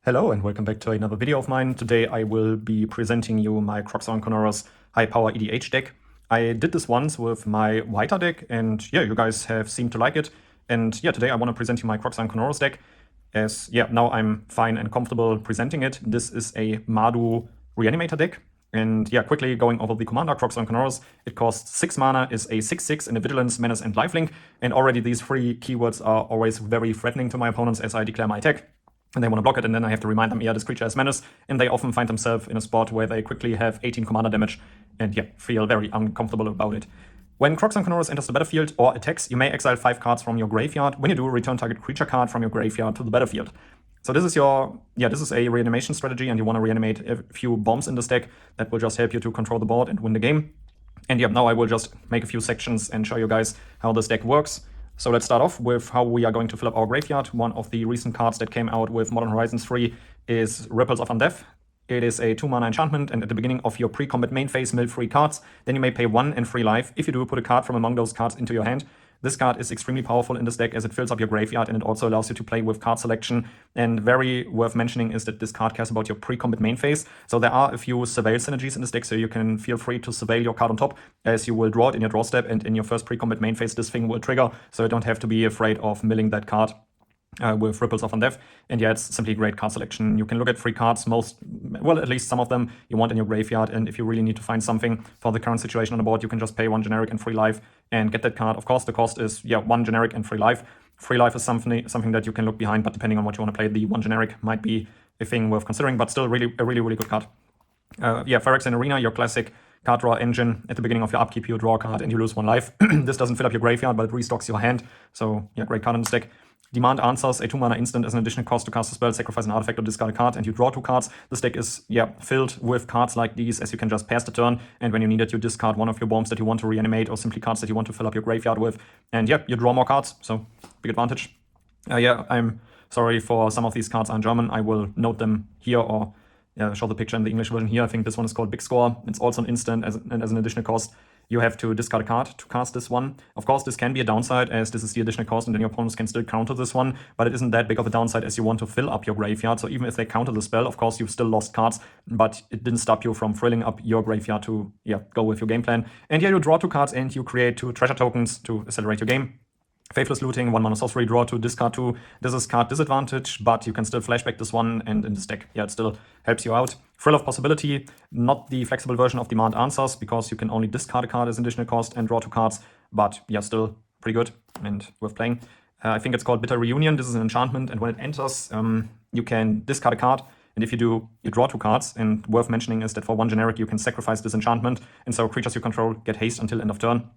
Hello and welcome back to another video of mine. Today I will be presenting you my Kroxa and Kunoros high power EDH deck. I did this once with my Whiter deck and yeah, you guys have seemed to like it. And yeah, today I want to present you my Kroxa and Kunoros deck as yeah, now I'm fine and comfortable presenting it. This is a Mardu Reanimator deck. And yeah, quickly going over the commander, Kroxa and Kunoros. It costs 6 mana, is a 6/6 in a Vigilance, Menace and Lifelink. And already these three keywords are always very threatening to my opponents as I declare my attack. And they want to block it, and then I have to remind them, yeah, this creature has menace, and they often find themselves in a spot where they quickly have 18 commander damage, and yeah, feel very uncomfortable about it. When Kroxa and Kunoros enters the battlefield or attacks, you may exile 5 cards from your graveyard. When you do, return target creature card from your graveyard to the battlefield. So this is your, this is a reanimation strategy, and you want to reanimate a few bombs in this deck that will just help you to control the board and win the game. And yeah, now I will just make a few sections and show you guys how this deck works. So let's start off with how we are going to fill up our graveyard. One of the recent cards that came out with Modern Horizons 3 is Ripples of Undeath. It is a 2 mana enchantment, and at the beginning of your pre-combat main phase, mill 3 cards. Then you may pay 1 and 3 life. If you do, put a card from among those cards into your hand. This card is extremely powerful in this deck as it fills up your graveyard, and it also allows you to play with card selection. And very worth mentioning is that this card cares about your pre-combat main phase. So there are a few surveil synergies in this deck, so you can feel free to surveil your card on top, as you will draw it in your draw step, and in your first pre-combat main phase this thing will trigger, so you don't have to be afraid of milling that card. With Ripples of Undeath. And yeah, it's simply great card selection. You can look at 3 cards, at least some of them you want in your graveyard, and if you really need to find something for the current situation on the board, you can just pay 1 generic and 3 life and get that card. Of course, the cost is, 1 generic and 3 life. 3 life is something that you can look behind, but depending on what you want to play, the 1 generic might be a thing worth considering, but still a really good card. Phyrexia Arena, your classic Carddraw engine. At the beginning of your upkeep, you draw a card and you lose 1 life. This doesn't fill up your graveyard, but it restocks your hand. So yeah, great card in this deck. Demand Answers, a 2 mana instant as an additional cost to cast a spell, sacrifice an artifact or discard a card, and you draw 2 cards. This deck is, filled with cards like these, as you can just pass the turn, and when you need it, you discard one of your bombs that you want to reanimate, or simply cards that you want to fill up your graveyard with. And yeah, you draw more cards, so big advantage. I'm sorry for some of these cards are in German. I will note them here, or show the picture in the English version here. I think this one is called Big Score. It's also an instant, and as an additional cost, you have to discard a card to cast this one. Of course, this can be a downside, as this is the additional cost, and then your opponents can still counter this one, but it isn't that big of a downside as you want to fill up your graveyard. So even if they counter the spell, of course, you've still lost cards, but it didn't stop you from filling up your graveyard to, go with your game plan. And yeah, you draw 2 cards, and you create 2 treasure tokens to accelerate your game. Faithless Looting, 1 mana sorcery, draw 2, discard 2. This is card disadvantage, but you can still flashback this one, and in this deck, it still helps you out. Thrill of Possibility, not the flexible version of Demand Answers, because you can only discard a card as an additional cost and draw 2 cards, but still pretty good and worth playing. I think it's called Bitter Reunion. This is an enchantment, and when it enters, you can discard a card, and if you do, you draw 2 cards, and worth mentioning is that for 1 generic, you can sacrifice this enchantment, and so creatures you control get haste until end of turn,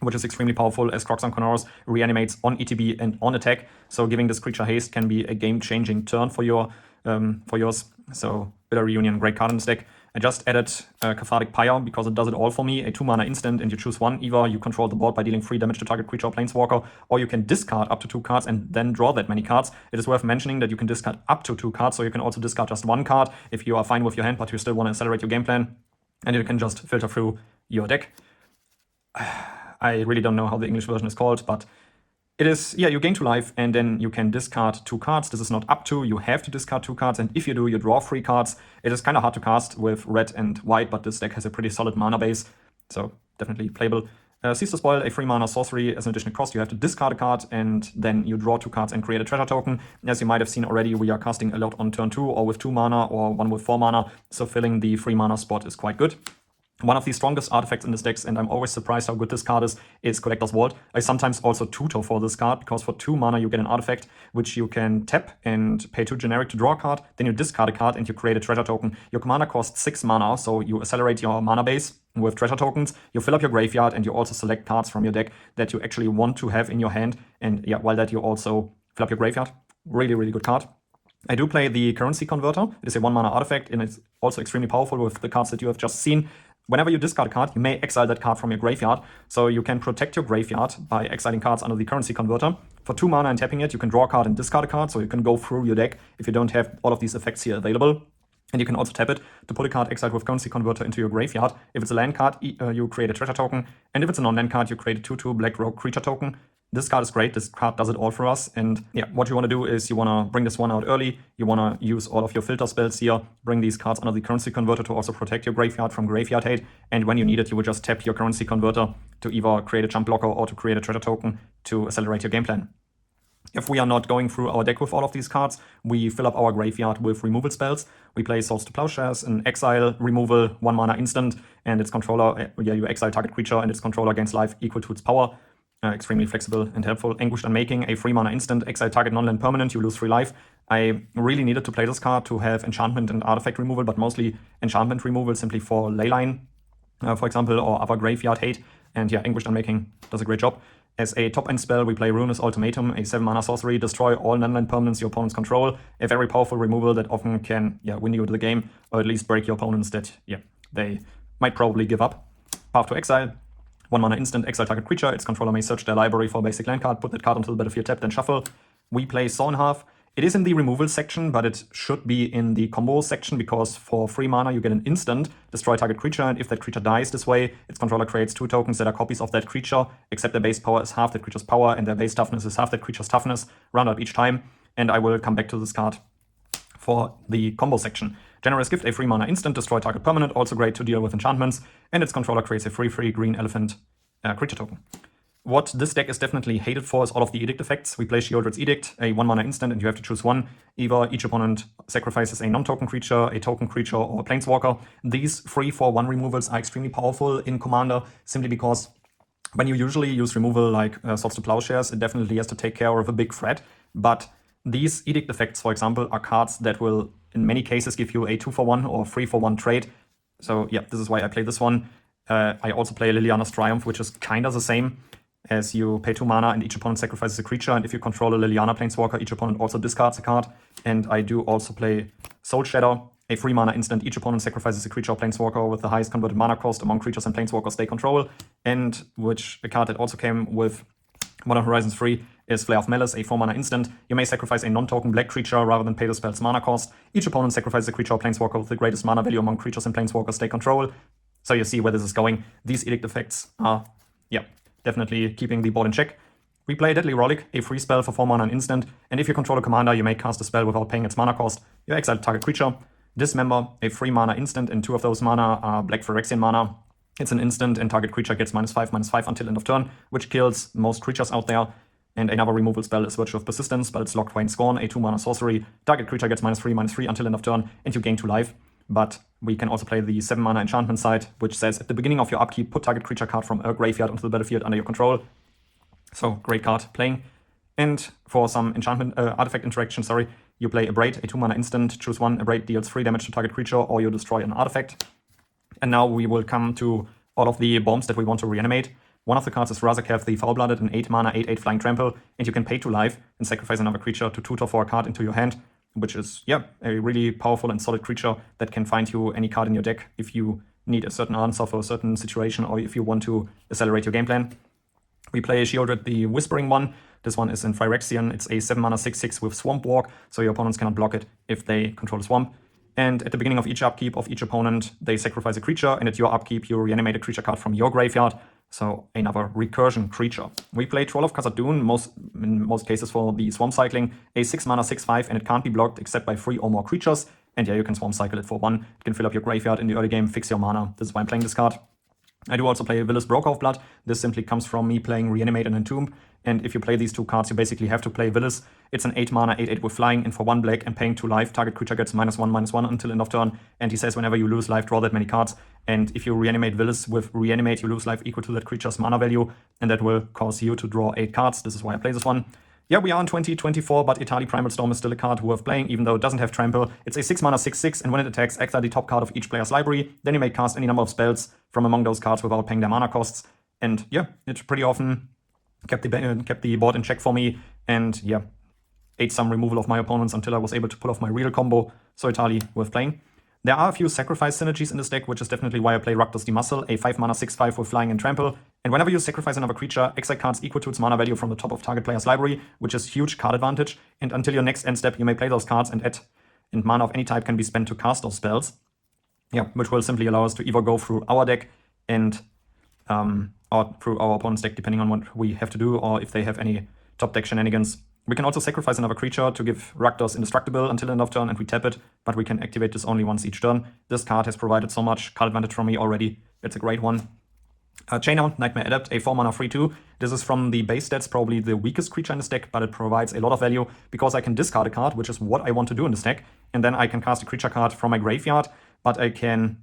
which is extremely powerful, as Kroxa and Kunoros reanimates on ETB and on attack. So giving this creature haste can be a game-changing turn for yours. So Bitter Reunion, great card in this deck. I just added Cathartic Pyre because it does it all for me. A 2 mana instant, and you choose one. Either you control the board by dealing 3 damage to target creature or planeswalker, or you can discard up to 2 cards and then draw that many cards. It is worth mentioning that you can discard up to 2 cards, so you can also discard just 1 card if you are fine with your hand, but you still want to accelerate your game plan. And you can just filter through your deck. I really don't know how the English version is called, but it is, you gain 2 life, and then you can discard 2 cards. This is not up to, you have to discard 2 cards, and if you do, you draw 3 cards. It is kind of hard to cast with red and white, but this deck has a pretty solid mana base, so definitely playable. Cease to Spoil, a 3 mana sorcery as an additional cost. You have to discard a card, and then you draw 2 cards and create a treasure token. As you might have seen already, we are casting a lot on turn 2, or with 2 mana, or one with 4 mana, so filling the 3 mana spot is quite good. One of the strongest artifacts in this deck, and I'm always surprised how good this card is Collector's Vault. I sometimes also tutor for this card, because for 2 mana you get an artifact, which you can tap and pay 2 generic to draw a card, then you discard a card and you create a treasure token. Your commander costs 6 mana, so you accelerate your mana base with treasure tokens, you fill up your graveyard, and you also select cards from your deck that you actually want to have in your hand, and while that you also fill up your graveyard. Really good card. I do play the Currency Converter. It is a 1 mana artifact, and it's also extremely powerful with the cards that you have just seen. Whenever you discard a card, you may exile that card from your graveyard, so you can protect your graveyard by exiling cards under the Currency Converter. For 2 mana and tapping it, you can draw a card and discard a card, so you can go through your deck if you don't have all of these effects here available. And you can also tap it to put a card exiled with Currency Converter into your graveyard. If it's a land card, you create a treasure token, and if it's a non-land card, you create a 2/2 Black Rogue creature token. This card is great. This card does it all for us. And yeah, what you want to do is you want to bring this one out early. You want to use all of your filter spells here, bring these cards under the currency converter to also protect your graveyard from graveyard hate. And when you need it, you will just tap your currency converter to either create a jump blocker or to create a treasure token to accelerate your game plan. If we are not going through our deck with all of these cards, we fill up our graveyard with removal spells. We play Swords to Plowshares, an exile removal, 1 mana instant, and its controller, you exile target creature and its controller gains life equal to its power. Extremely flexible and helpful. Anguished Unmaking, a 3 mana instant, exile target non-land permanent, you lose 3 life. I really needed to play this card to have enchantment and artifact removal, but mostly enchantment removal simply for Leyline, for example, or other graveyard hate. And yeah, Anguished Unmaking does a great job. As a top-end spell, we play Ruinous Ultimatum, a 7 mana sorcery, destroy all non-land permanents your opponents control. A very powerful removal that often can win you the game, or at least break your opponents that they might probably give up. Path to Exile. 1 mana instant, exile target creature. Its controller may search their library for a basic land card, put that card onto the battlefield tapped, then shuffle. We play Saw in Half. It is in the removal section, but it should be in the combo section, because for 3 mana you get an instant, destroy target creature, and if that creature dies this way, its controller creates 2 tokens that are copies of that creature, except their base power is half that creature's power, and their base toughness is half that creature's toughness, round up each time, and I will come back to this card for the combo section. Generous Gift, a 3 mana instant, destroy target permanent, also great to deal with enchantments, and its controller creates a 3/3 green elephant creature token. What this deck is definitely hated for is all of the edict effects. We play Sheoldred's Edict, a 1 mana instant, and you have to choose one. Either each opponent sacrifices a non-token creature, a token creature, or a planeswalker. These 3/4/1 removals are extremely powerful in Commander, simply because when you usually use removal like Swords to Plowshares, it definitely has to take care of a big threat. But these edict effects, for example, are cards that will, in many cases, give you a 2/1 or 3/1 trade. So yeah, this is why I play this one. I also play Liliana's Triumph, which is kind of the same, as you pay 2 mana and each opponent sacrifices a creature, and if you control a Liliana Planeswalker, each opponent also discards a card. And I do also play Soul Shatter, a 3 mana instant, each opponent sacrifices a creature or Planeswalker with the highest converted mana cost among creatures and Planeswalkers they control, and which a card that also came with Modern Horizons 3 is Flare of Malice, a 4 mana instant. You may sacrifice a non-token black creature rather than pay the spell's mana cost. Each opponent sacrifices a creature or Planeswalker with the greatest mana value among creatures and Planeswalkers they control. So you see where this is going. These edict effects are, definitely keeping the board in check. We play Deadly Rollick, a free spell for 4 mana and instant, and if you control a commander, you may cast a spell without paying its mana cost. You exile target creature. Dismember, a 3 mana instant, and 2 of those mana are black Phyrexian mana. It's an instant, and target creature gets -5/-5 until end of turn, which kills most creatures out there. And another removal spell is Virtue of Persistence, but it's Lock, Twain, Scorn, a 2 mana sorcery. Target creature gets -3/-3 until end of turn, and you gain 2 life. But we can also play the 7 mana enchantment side, which says at the beginning of your upkeep, put target creature card from a graveyard onto the battlefield under your control. So, great card playing. And for some enchantment artifact interaction, you play Abrade, a 2 mana instant, choose one, Abrade deals 3 damage to target creature, or you destroy an artifact. And now we will come to all of the bombs that we want to reanimate. One of the cards is Razaketh the Foul-Blooded, an 8 mana 8/8 flying trample, and you can pay 2 life and sacrifice another creature to tutor for a card into your hand, which is, a really powerful and solid creature that can find you any card in your deck if you need a certain answer for a certain situation or if you want to accelerate your game plan. We play Sheoldred the Whispering one. This one is in Phyrexian. It's a 7 mana 6/6 with Swamp Walk, so your opponents cannot block it if they control a swamp. And at the beginning of each upkeep of each opponent, they sacrifice a creature, and at your upkeep, you reanimate a creature card from your graveyard. So another recursion creature. We play Troll of Khazad-dûn, in most cases for the swamp cycling, a 6 mana 6/5, and it can't be blocked except by 3 or more creatures. And you can swamp cycle it for 1. It can fill up your graveyard in the early game, fix your mana. This is why I'm playing this card. I do also play Villas Broker of Blood. This simply comes from me playing Reanimate and Entomb. And if you play these 2 cards, you basically have to play Villas. It's an 8 mana 8/8 with flying, and for 1 black and paying 2 life, target creature gets -1/-1 until end of turn. And he says whenever you lose life, draw that many cards. And if you reanimate Villas with Reanimate, you lose life equal to that creature's mana value, and that will cause you to draw 8 cards. This is why I play this one. Yeah, we are in 2024, but Etali Primal Storm is still a card worth playing, even though it doesn't have Trample. It's a 6 mana 6/6, and when it attacks, exile the top card of each player's library. Then you may cast any number of spells from among those cards without paying their mana costs. And it pretty often kept the board in check for me, and ate some removal of my opponents until I was able to pull off my real combo. So Etali worth playing. There are a few sacrifice synergies in this deck, which is definitely why I play Rakdos the Muscle, a 5 mana 6/5 with flying and trample. And whenever you sacrifice another creature, exile cards equal to its mana value from the top of target player's library, which is huge card advantage. And until your next end step, you may play those cards, and mana of any type can be spent to cast those spells. Which will simply allow us to either go through our deck and or through our opponent's deck, depending on what we have to do, or if they have any top deck shenanigans. We can also sacrifice another creature to give Rakdos indestructible until end of turn, and we tap it, but we can activate this only once each turn. This card has provided so much card advantage from me already. It's a great one. Chainhound, Nightmare Adept, a 4-mana 3/2. This is from the base stats probably the weakest creature in this deck, but it provides a lot of value because I can discard a card, which is what I want to do in this deck, and then I can cast a creature card from my graveyard, but I can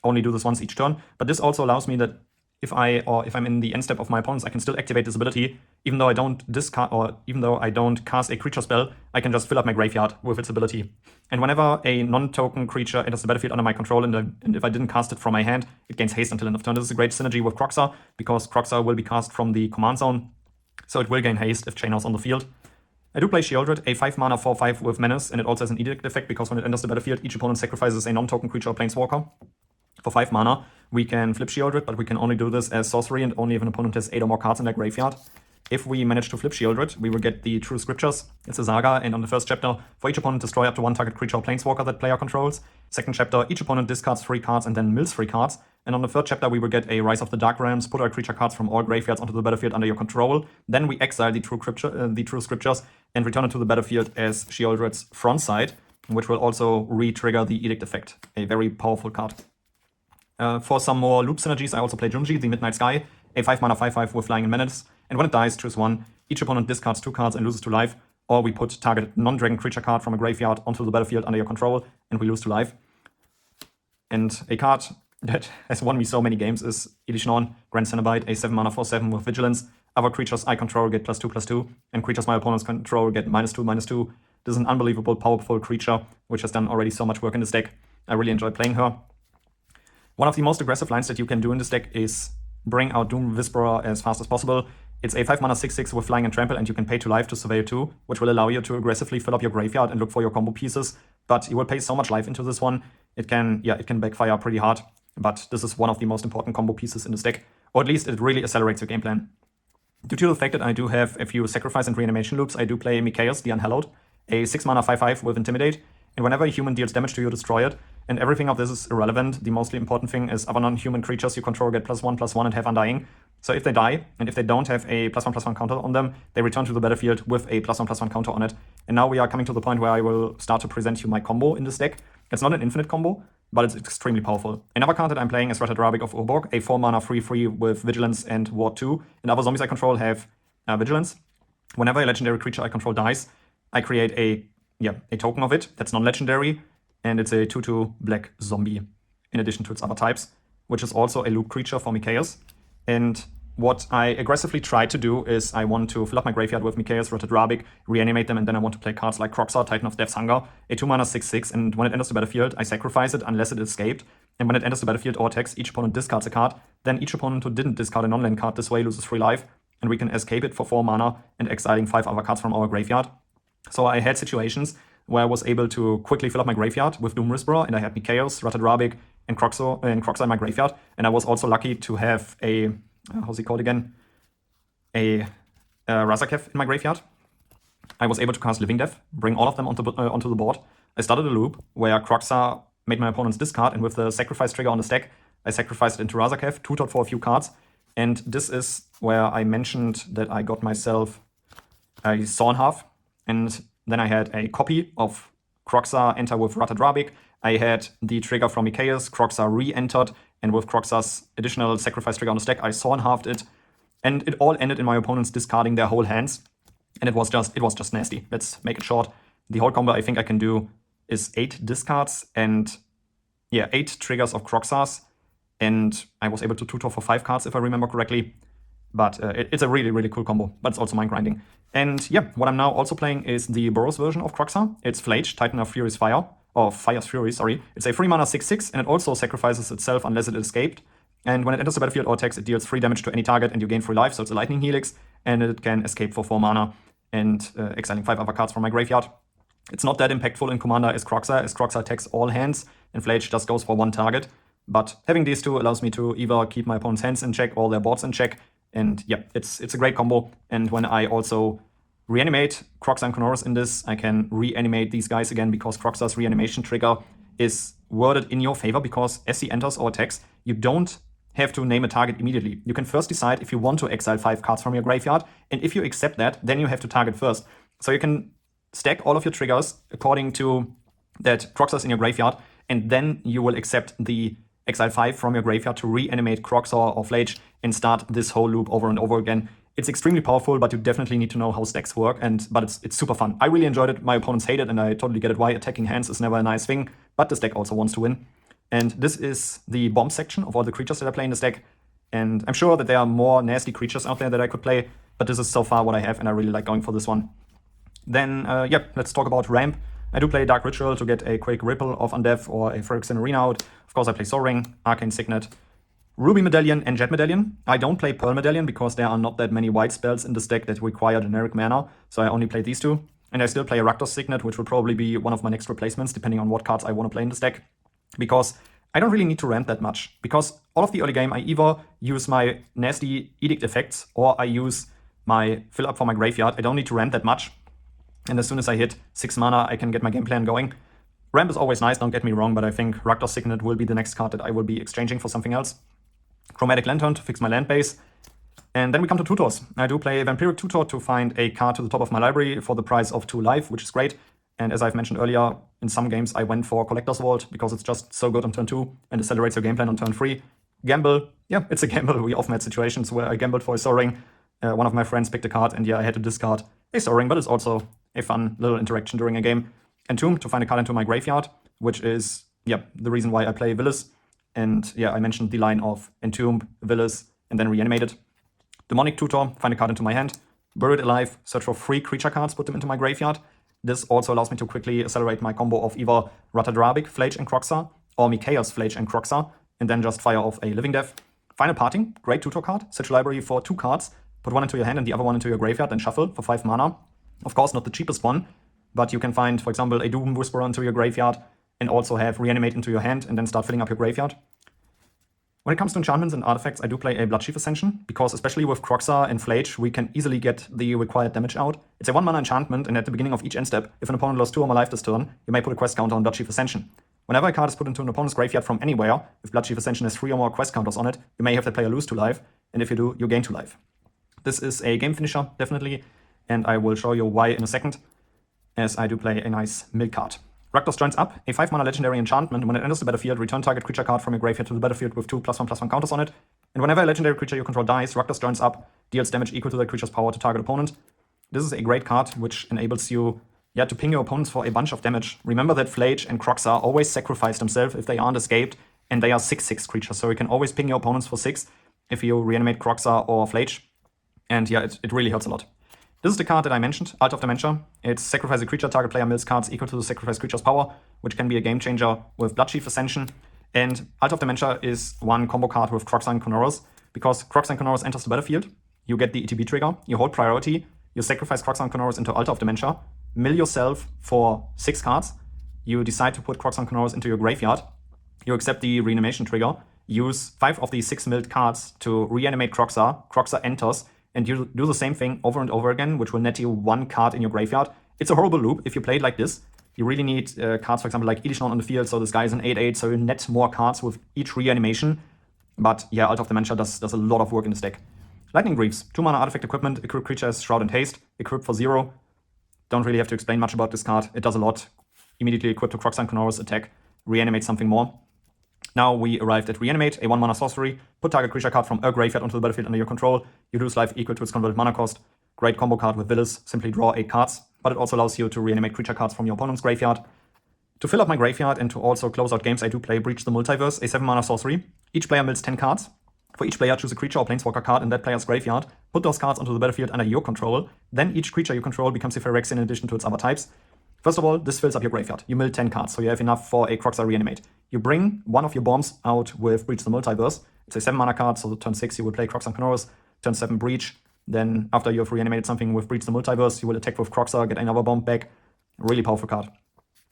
only do this once each turn. But this also allows me that if I'm in the end step of my opponents, I can still activate this ability, even though I don't discard, or even though I don't cast a creature spell, I can just fill up my graveyard with its ability. And whenever a non-token creature enters the battlefield under my control, and if I didn't cast it from my hand, it gains haste until end of turn. This is a great synergy with Kroxa, because Kroxa will be cast from the command zone, so it will gain haste if Chainhouse on the field. I do play Shieldred, a 5-mana 4/5 with Menace, and it also has an Edict effect, because when it enters the battlefield, each opponent sacrifices a non-token creature or planeswalker. For 5 mana, we can flip Shieldred, but we can only do this as sorcery and only if an opponent has 8 or more cards in their graveyard. If we manage to flip Shieldred, we will get the True Scriptures. It's a saga, and on the first chapter, for each opponent, destroy up to 1 target creature or planeswalker that player controls. Second chapter, each opponent discards 3 cards and then mills 3 cards. And on the third chapter, we will get a Rise of the Dark Realms, put all creature cards from all graveyards onto the battlefield under your control. Then we exile the True Scriptures and return it to the battlefield as Shieldred's front side, which will also re-trigger the Edict effect. A very powerful card. For some more loop synergies, I also play Junji, the Midnight Sky, a 5-mana 5/5 with Flying and Menace, and when it dies, choose 1. Each opponent discards 2 cards and loses 2 life, or we put targeted non-dragon creature card from a graveyard onto the battlefield under your control, and we lose 2 life. And a card that has won me so many games is Elishnor, Grand Cenobite, a 7-mana 4/7 with Vigilance. Other creatures I control get +2/+2, and creatures my opponents control get -2/-2. This is an unbelievable, powerful creature, which has done already so much work in this deck. I really enjoy playing her. One of the most aggressive lines that you can do in this deck is bring out Doom Whisperer as fast as possible. It's a 5-mana 6/6 with Flying and Trample, and you can pay 2 life to Surveil 2, which will allow you to aggressively fill up your graveyard and look for your combo pieces. But you will pay so much life into this one, it can backfire pretty hard. But this is one of the most important combo pieces in this deck, or at least it really accelerates your game plan. Due to the fact that I do have a few Sacrifice and Reanimation loops, I do play Mikaeus, the Unhallowed, a 6-mana 5/5 with Intimidate, and whenever a human deals damage to you, destroy it. And everything of this is irrelevant. The mostly important thing is other non-human creatures you control get +1/+1 and have Undying. So if they die, and if they don't have a +1/+1 counter on them, they return to the battlefield with a +1/+1 counter on it. And now we are coming to the point where I will start to present you my combo in this deck. It's not an infinite combo, but it's extremely powerful. Another card that I'm playing is Rathadrabik of Urborg, a 4-mana 3/3 with Vigilance and Ward 2. And other zombies I control have Vigilance. Whenever a legendary creature I control dies, I create a token of it that's non-legendary, and it's a 2/2 black zombie, in addition to its other types, which is also a loop creature for Mikaeus. And what I aggressively try to do is I want to fill up my graveyard with Mikaeus, Rathadrabik, reanimate them, and then I want to play cards like Kroxa, Titan of Death's Hunger, a 2-mana 6/6, and when it enters the battlefield, I sacrifice it unless it escaped. And when it enters the battlefield or attacks, each opponent discards a card. Then each opponent who didn't discard a non-land card this way loses 3 life, and we can escape it for 4 mana and exiling 5 other cards from our graveyard. So I had situations where I was able to quickly fill up my graveyard with Doom Whisperer, and I had Mikaeus, Rathadrabik, and Kroxa in my graveyard. And I was also lucky to have a, how's he called again? A Razaketh in my graveyard. I was able to cast Living Death, bring all of them onto the board. I started a loop where Kroxa made my opponent's discard, and with the sacrifice trigger on the stack, I sacrificed it into Razaketh, tutored for a few cards. And this is where I mentioned that I got myself a Saw in Half, and then I had a copy of Kroxa enter with Rathadrabik. I had the trigger from Mikaeus, Kroxa re-entered, and with Kroxa's additional sacrifice trigger on the stack, I Saw in Halved it. And it all ended in my opponents discarding their whole hands. And it was just nasty. Let's make it short. The whole combo I think I can do is 8 discards and 8 triggers of Kroxas. And I was able to tutor for 5 cards if I remember correctly. But it's a really, really cool combo, but it's also mind grinding. And what I'm now also playing is the Boros version of Kroxa. It's Flage, Titan of Fury's Fire, or Fire's Fury, sorry. It's a 3-mana 6/6, and it also sacrifices itself unless it escaped. And when it enters the battlefield or attacks, it deals 3 damage to any target, and you gain 3 life, so it's a Lightning Helix, and it can escape for 4 mana, and exiling 5 other cards from my graveyard. It's not that impactful in Commander as Kroxa attacks all hands, and Flage just goes for 1 target. But having these two allows me to either keep my opponent's hands in check or their boards in check. And it's a great combo. And when I also reanimate Kroxa and Kunoros in this, I can reanimate these guys again because Kroxa's reanimation trigger is worded in your favor, because as he enters or attacks, you don't have to name a target immediately. You can first decide if you want to exile 5 cards from your graveyard, and if you accept that, then you have to target first. So you can stack all of your triggers according to that Kroxa's in your graveyard, and then you will accept the exile 5 from your graveyard to reanimate Kroxa or Flage and start this whole loop over and over again. It's extremely powerful, but you definitely need to know how stacks work, but it's super fun. I really enjoyed it. My opponents hate it, and I totally get it why attacking hands is never a nice thing, but this deck also wants to win. And this is the bomb section of all the creatures that I play in this deck. And I'm sure that there are more nasty creatures out there that I could play, but this is so far what I have, and I really like going for this one. Then, let's talk about ramp. I do play Dark Ritual to get a quick Ripple of Undeath or a Phyrexian Arena out. Of course, I play Soul Ring, Arcane Signet, Ruby Medallion, and Jet Medallion. I don't play Pearl Medallion because there are not that many white spells in this deck that require generic mana, so I only play these two. And I still play Rakdos Signet, which will probably be one of my next replacements, depending on what cards I want to play in this deck. Because I don't really need to ramp that much. Because all of the early game, I either use my nasty Edict effects, or I use my Fillup for my graveyard. I don't need to ramp that much. And as soon as I hit 6 mana, I can get my game plan going. Ramp is always nice, don't get me wrong, but I think Rakdos Signet will be the next card that I will be exchanging for something else. Chromatic Lantern to fix my land base. And then we come to Tutors. I do play Vampiric Tutor to find a card to the top of my library for the price of 2 life, which is great. And as I've mentioned earlier, in some games I went for Collector's Vault because it's just so good on turn 2 and accelerates your game plan on turn 3. Gamble, yeah, it's a gamble. We often had situations where I gambled for a Soul Ring. One of my friends picked a card, and yeah, I had to discard a Soul Ring, but it's also a fun little interaction during a game. Entomb to find a card into my graveyard, which is, the reason why I play Villas. And I mentioned the line of Entomb, Villas, and then Reanimated. Demonic Tutor, find a card into my hand. Buried Alive, search for 3 creature cards, put them into my graveyard. This also allows me to quickly accelerate my combo of either Ratadrabik, Flage and Kroxa, or Mikaeus, Flage and Kroxa, and then just fire off a Living Death. Final Parting, great tutor card. Search your library for 2 cards, put one into your hand and the other one into your graveyard, and shuffle for 5 mana. Of course, not the cheapest one, but you can find, for example, a Doom Whisperer into your graveyard, and also have Reanimate into your hand, and then start filling up your graveyard. When it comes to enchantments and artifacts, I do play a Bloodchief Ascension, because especially with Kroxa and Flage, we can easily get the required damage out. It's a 1-mana enchantment, and at the beginning of each end step, if an opponent lost 2 or more life this turn, you may put a quest counter on Bloodchief Ascension. Whenever a card is put into an opponent's graveyard from anywhere, if Bloodchief Ascension has 3 or more quest counters on it, you may have the player lose 2 life, and if you do, you gain 2 life. This is a game finisher, definitely, and I will show you why in a second, as I do play a nice mill card. Rakdos Joins Up, a 5-mana legendary enchantment. When it enters the battlefield, return target creature card from your graveyard to the battlefield with 2 +1/+1 counters on it. And whenever a legendary creature you control dies, Rakdos Joins Up deals damage equal to that creature's power to target opponent. This is a great card, which enables you to ping your opponents for a bunch of damage. Remember that Flage and Kroxa always sacrifice themselves if they aren't escaped, and they are 6/6 creatures, so you can always ping your opponents for 6 if you reanimate Kroxa or Flage. And it really hurts a lot. This is the card that I mentioned, Alt of Dementia. It's sacrifice a creature, target player mills cards equal to the sacrifice creature's power, which can be a game changer with Bloodchief Ascension. And Alt of Dementia is one combo card with Kroxa and Kunoros, because Kroxa and Kunoros enters the battlefield, you get the ETB trigger, you hold priority, you sacrifice Kroxa and Kunoros into Alt of Dementia, mill yourself for 6 cards, you decide to put Kroxa and Kunoros into your graveyard, you accept the Reanimation trigger, use 5 of the 6 milled cards to reanimate Kroxa, Kroxa enters, and you do the same thing over and over again, which will net you 1 card in your graveyard. It's a horrible loop if you play it like this. You really need cards, for example, like Edition on the field, so this guy is an 8/8, so you net more cards with each reanimation. But Alt of Dementia does a lot of work in this deck. Lightning Greaves, 2-mana artifact equipment, equip creature as Shroud and Haste, equip for 0. Don't really have to explain much about this card, it does a lot. Immediately equip to Kroxa and Kunoros, attack, reanimate something more. Now we arrived at Reanimate, a 1-mana sorcery. Put target creature card from a graveyard onto the battlefield under your control. You lose life equal to its converted mana cost. Great combo card with Villas, simply draw 8 cards, but it also allows you to reanimate creature cards from your opponent's graveyard. To fill up my graveyard and to also close out games, I do play Breach the Multiverse, a 7-mana sorcery. Each player mills 10 cards. For each player, choose a creature or planeswalker card in that player's graveyard. Put those cards onto the battlefield under your control. Then each creature you control becomes a Phyrexian in addition to its other types. First of all, this fills up your graveyard. You mill 10 cards, so you have enough for a Kroxa Reanimate. You bring one of your bombs out with Breach the Multiverse. It's a 7-mana card, so turn 6 you will play Kroxa and Kunoros, turn 7 Breach. Then after you have reanimated something with Breach the Multiverse, you will attack with Kroxa, get another bomb back. Really powerful card.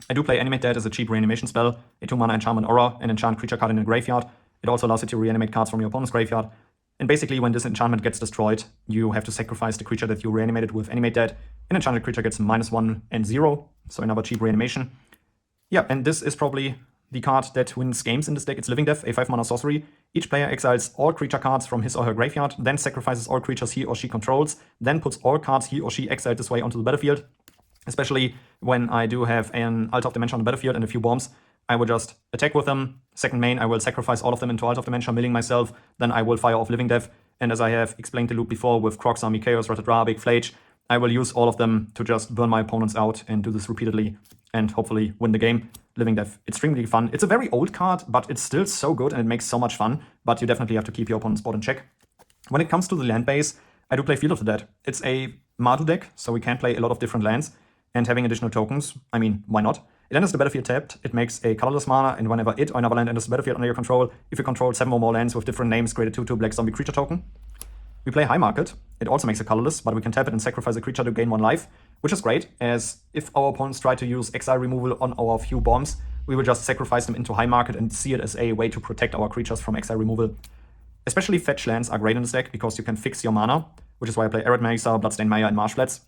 I do play Animate Dead as a cheap reanimation spell, a 2-mana enchantment aura, an enchant creature card in the graveyard. It also allows you to reanimate cards from your opponent's graveyard. And basically, when this enchantment gets destroyed, you have to sacrifice the creature that you reanimated with Animate Dead. An enchanted creature gets -1 and 0, so another cheap reanimation. Yeah, and this is probably the card that wins games in this deck. It's Living Death, a 5-mana sorcery. Each player exiles all creature cards from his or her graveyard, then sacrifices all creatures he or she controls, then puts all cards he or she exiled this way onto the battlefield. Especially when I do have an Altar of Dementia on the battlefield and a few bombs, I will just attack with them. Second main, I will sacrifice all of them into Altar of Dementia, milling myself. Then I will fire off Living Death. And as I have explained the loop before with Kroxa, Kunoros, Carddraw, Phyrexia, I will use all of them to just burn my opponents out and do this repeatedly and hopefully win the game. Living Death, extremely fun. It's a very old card, but it's still so good and it makes so much fun. But you definitely have to keep your opponent's board in check. When it comes to the land base, I do play Field of the Dead. It's a Mardu deck, so we can play a lot of different lands. And having additional tokens, I mean, why not? It enters the battlefield tapped, it makes a colorless mana, and whenever it or another land enters the battlefield under your control, if you control 7 or more lands with different names, create a 2/2 black zombie creature token. We play High Market. It also makes a colorless, but we can tap it and sacrifice a creature to gain 1 life, which is great, as if our opponents try to use exile removal on our few bombs, we will just sacrifice them into High Market and see it as a way to protect our creatures from exile removal. Especially fetch lands are great in this deck, because you can fix your mana, which is why I play Arid Mesa, Bloodstained Maya, and Marshflats.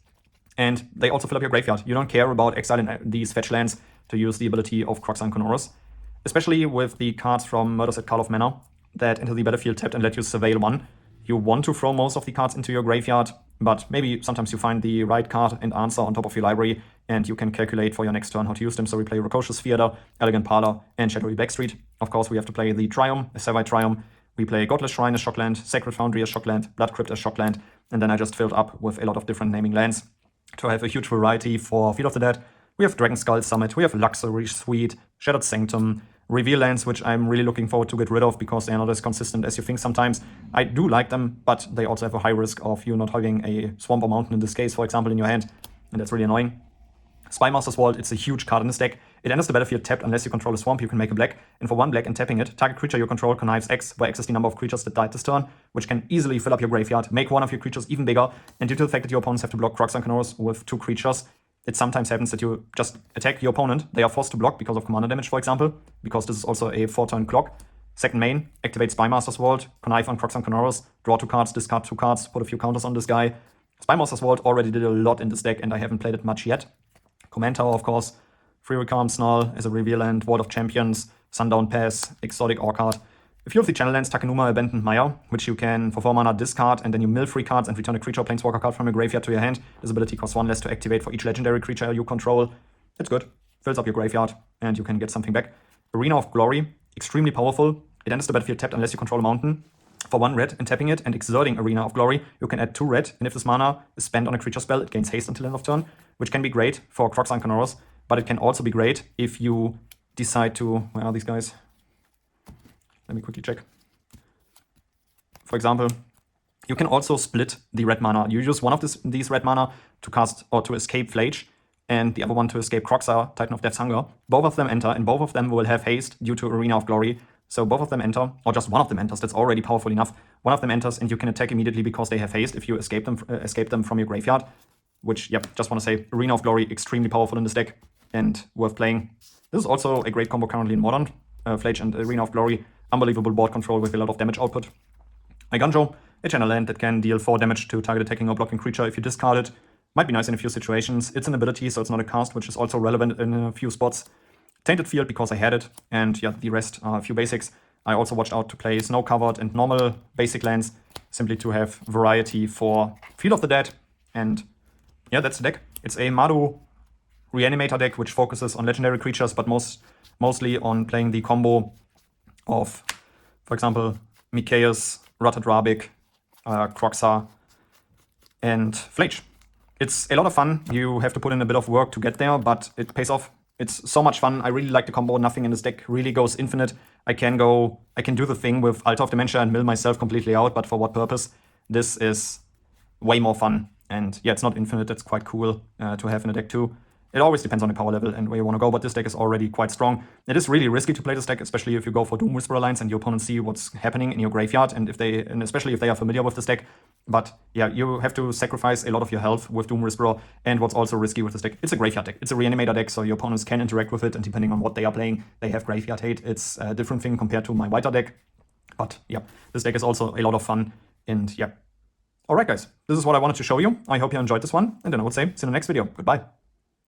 And they also fill up your graveyard. You don't care about exiling these fetch lands to use the ability of Kroxa and Kunoros. Especially with the cards from Murders at Call of Manor that enter the battlefield tapped and let you surveil 1. You want to throw most of the cards into your graveyard, but maybe sometimes you find the right card and answer on top of your library, and you can calculate for your next turn how to use them. So we play Rokocious Theater, Elegant Parlor, and Shadowy Backstreet. Of course, we have to play the Triumph, a Savite Triumph. We play Godless Shrine as Shockland, Sacred Foundry as Shockland, Blood Crypt as Shockland, and then I just filled up with a lot of different naming lands to have a huge variety for Field of the Dead. We have Dragon Skull Summit, we have Luxury Suite, Shattered Sanctum, Reveal lands, which I'm really looking forward to get rid of because they are not as consistent as you think sometimes. I do like them, but they also have a high risk of you not having a Swamp or Mountain in this case, for example, in your hand, and that's really annoying. Spymaster's Vault, it's a huge card in this deck. It enters the battlefield tapped unless you control a swamp, you can make a black, and for 1 black and tapping it, target creature you control connives X, where X is the number of creatures that died this turn, which can easily fill up your graveyard, make one of your creatures even bigger, and due to the fact that your opponents have to block Kroxa and Kunoros with 2 creatures, it sometimes happens that you just attack your opponent, they are forced to block because of commander damage, for example, because this is also a 4-turn clock. Second main, activate Spymaster's Vault, connive on Kroxa and Kunoros, draw 2 cards, discard 2 cards, put a few counters on this guy. Spymaster's Vault already did a lot in this deck and I haven't played it much yet. Command Tower, of course, Free Recalm Snarl as a reveal land, Vault of Champions, Sundown Pass, Exotic Orcard. A few of the channel lands, Takenuma, Abandoned Maya, which you can, for 4 mana, discard, and then you mill 3 cards and return a creature or planeswalker card from your graveyard to your hand. This ability costs 1 less to activate for each legendary creature you control. It's good. Fills up your graveyard, and you can get something back. Arena of Glory, extremely powerful. It enters the battlefield tapped unless you control a mountain. For 1 red and tapping it and exerting Arena of Glory, you can add 2 red, and if this mana is spent on a creature spell, it gains haste until end of turn, which can be great for Kroxa and Kunoros, but it can also be great if you decide to... Where are these guys? Let me quickly check. For example, you can also split the red mana. You use one of these red mana to cast or to escape Flage, and the other one to escape Kroxa, Titan of Death's Hunger. Both of them enter, and both of them will have haste due to Arena of Glory. So both of them enter, or just one of them enters, that's already powerful enough. One of them enters, and you can attack immediately because they have haste if you escape them from your graveyard. Which, yep, just want to say, Arena of Glory, extremely powerful in this deck, and worth playing. This is also a great combo currently in Modern. Flage and Arena of Glory, unbelievable board control with a lot of damage output. Iganjo, a channel land that can deal 4 damage to target attacking or blocking creature if you discard it. Might be nice in a few situations. It's an ability, so it's not a cast, which is also relevant in a few spots. Tainted Field because I had it, and yeah, the rest are a few basics. I also watched out to play snow-covered and normal basic lands, simply to have variety for Field of the Dead. And yeah, that's the deck. It's a Mardu Reanimator deck, which focuses on legendary creatures, but mostly on playing the combo of, for example, Mikaeus, Rutted Rabik, Kroxa, and Flage. It's a lot of fun. You have to put in a bit of work to get there, but it pays off. It's so much fun. I really like the combo. Nothing in this deck really goes infinite. I can do the thing with Altar of Dementia and mill myself completely out, but for what purpose? This is way more fun. And yeah, it's not infinite. That's quite cool to have in a deck too. It always depends on the power level and where you want to go, but this deck is already quite strong. It is really risky to play this deck, especially if you go for Doom Whisperer lines and your opponents see what's happening in your graveyard, and especially if they are familiar with this deck. But yeah, you have to sacrifice a lot of your health with Doom Whisperer, and what's also risky with this deck, it's a graveyard deck. It's a Reanimator deck, so your opponents can interact with it, and depending on what they are playing, they have graveyard hate. It's a different thing compared to my Whiter deck. But yeah, this deck is also a lot of fun, and yeah. Alright guys, this is what I wanted to show you. I hope you enjoyed this one, and then I would say, see you in the next video. Goodbye.